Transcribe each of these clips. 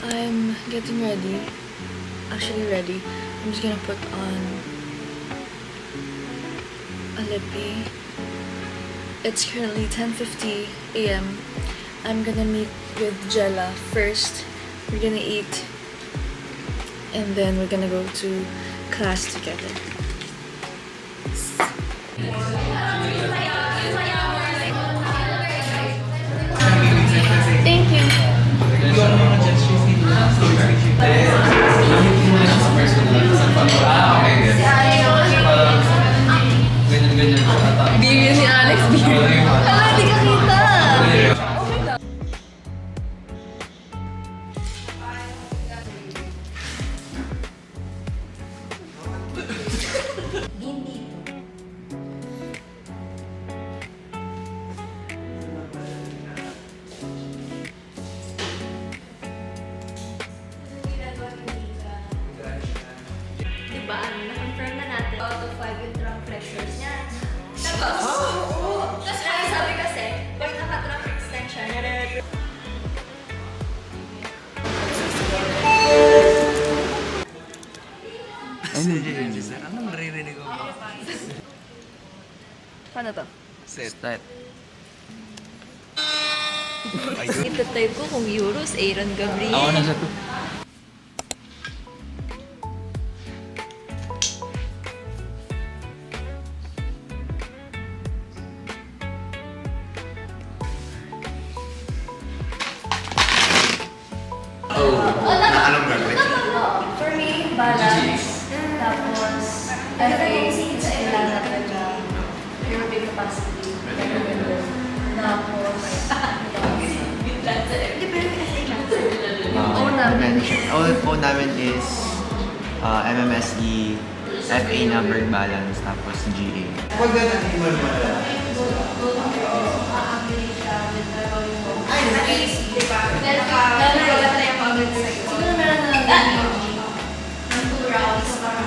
I'm getting ready. Actually ready. I'm just gonna put on a lippy. It's currently 10:50 a.m. I'm gonna meet with Jella first. We're gonna eat and then we're gonna go to class together. Thank you. Beer si Alex, beer. Hala, hindi ka kita. Diba, na-confirm na natin. Out of 5 yung trunk flexors niya. Tapos, ay sabi kasi, pag naka-trunk extension, Anong naririnig ko? Paano to? Set. Start. itatype ko kung Euros, Aaron Gabriel. Ako na sa to. For me, balance. Tapos, it's kailangan talaga aerobic capacity. Tapos, All namin is MMSE, FA number balance, tapos GA. lalo wala tayong pagod sa'yo. Siguro meron na lang ng 2 rounds para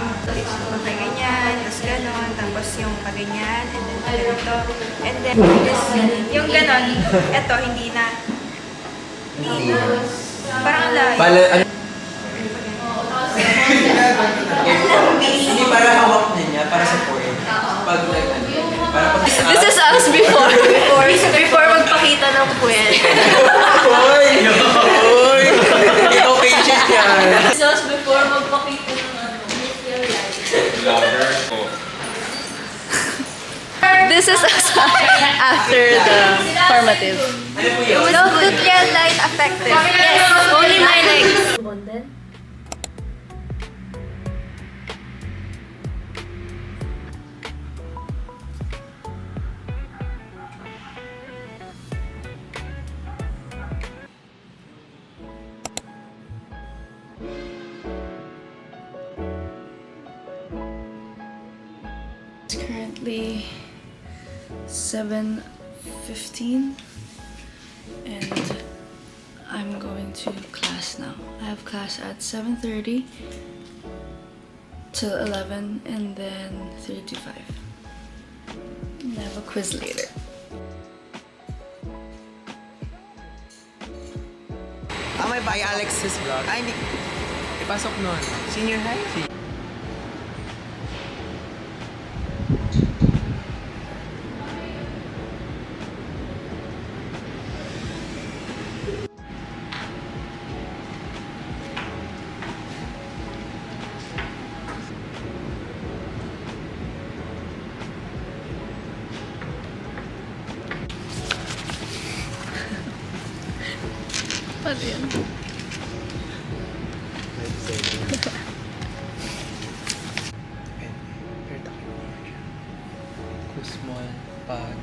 ganyan, tapos ganon, tapos yung paganyan, and then ganito, and then yung ganon, eto, hindi na, parang layo. Hindi para hawak niya, para sa point. Pag para pag This is us before magpakita ng puwet. Hoy! Hoy! Hindi ko patient yan. This is us before magpakita ng This is us after the formative. It was gluteal line effective. Yes, only my legs. It's currently 7:15 and I'm going to class now. I have class at 7:30 till 11 and then 3 to 5. And I have a quiz later. May by Alex's vlog. Ay, hindi. Ipasok nun. Senior high? Ano yan? Kusmol, pag.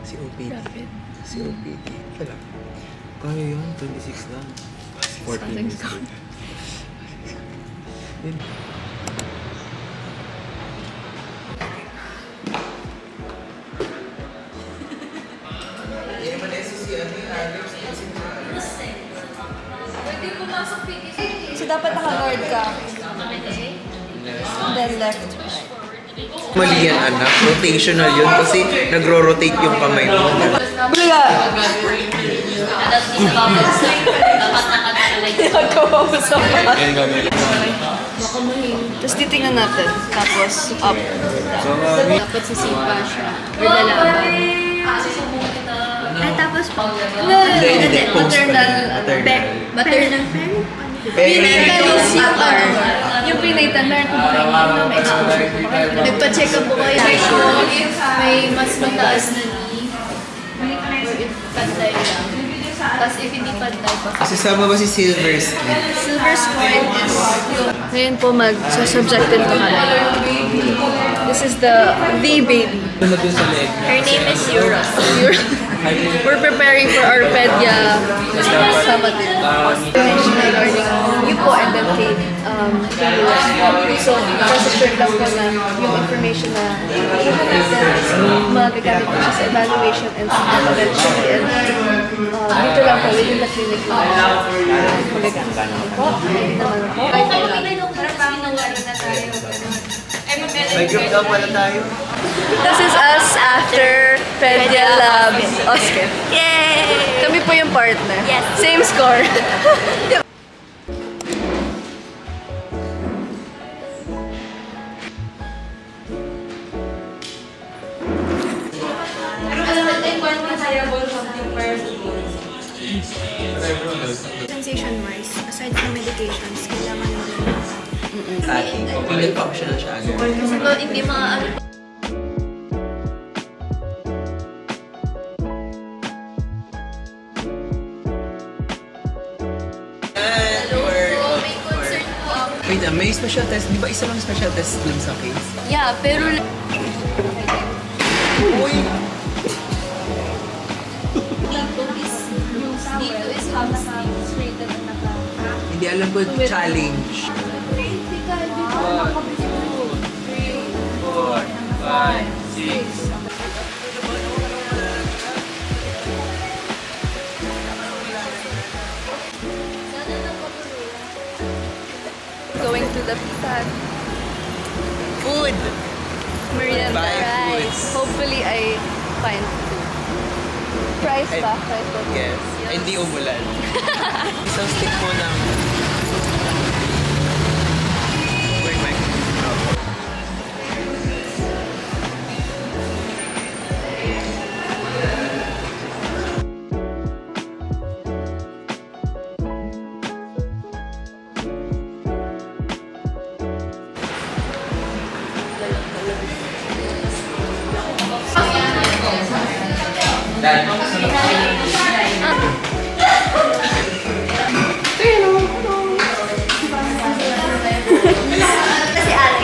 Si OPD. Rapid. Si OPD. Wala. Kaya yun, 26 lang. 14 Something's minutes. gone. Yun. dapat naka-guard ka. Then left. Mali yan, anak. Rotational yun kasi nagro-rotate yung kamay mo. Bula! Nagawa mo sa mat. Tapos titingnan natin. Tapos up. Dapat sisipa siya. Or lalaban. Ay, tapos pa. Hindi. Maternal. Maternal Prenatal CPR. Yung prenatal, meron po ba kayo na ma-expose? Nagpa-check up po kayo if may mas mataas na knee or if panday lang. Tapos if hindi panday pa. Kasi sama ba si Silver Skin? Silver Squid is yung... Ngayon po mag-subjected to kami. This is the baby. Ano dun sa leg? Her name is Yura. We're preparing for our pedia Saturday. International learning you po and then kay so nasa-sure lang po na yung information na kuha natin is magagamit po siya sa evaluation and sa eventually and dito lang po within the clinic po magagamit naman po. Hindi naman po. May group daw pala tayo. This is us after Pedia Lab Oscar. Yay! Kami po yung partner. Yes. Same score. Sensation-wise, aside from medications, kailangan mo rin. Hindi functional siya agad. So, hindi mga ano. Wait, may special test. Di ba isa lang special test dun sa case? Yeah, pero... Dito is hamstring. Straight at naka... Hindi alam ko challenge. 4, 5, 6. Going to the pizza. Food! Merienda. Buy food. Hopefully, I find food. Price ba? Price ba? Yes. Hindi umulan. Isang stick mo ng... Wait, Mike.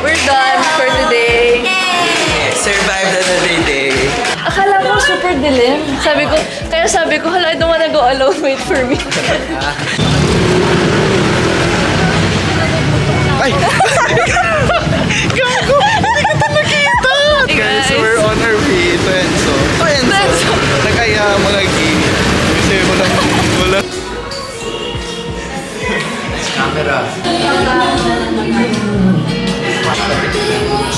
We're done for today. Survive another day. Akala ko super dilim. Sabi ko, hala, I don't wanna go alone. Wait for me. Ay! Gago! Hindi ka nakita! Hey, Guys, guys. we're on our way to Enzo. To Enzo! Nagkaya mga gay. Kasi wala. Camera.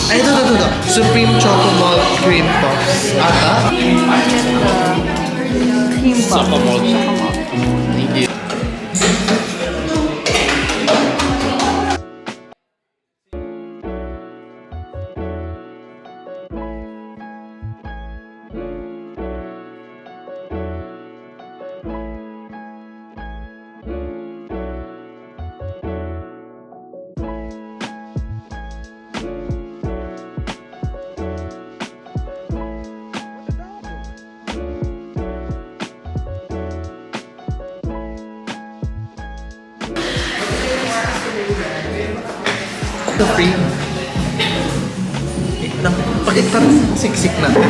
Ay, ito. Supreme Choco Malt Cream Puffs. Ata? Cream puff. Thank you. Ito free. Bakit parang siksik natin?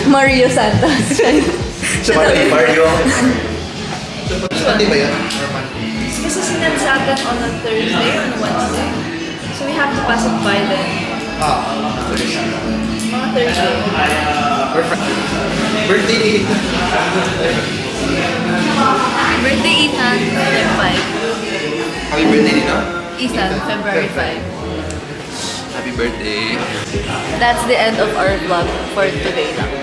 Mario Santos. Mario. Pati ba yun? Kasi sinend sa atin on a Thursday or on a Wednesday. So we have to pass it by then. Mga Thursday. Birthday ni Ethan. Birthday Ethan, Feb 5. Happy birthday nito. Ethan, February 5. Happy birthday. That's the end of our vlog for today lang.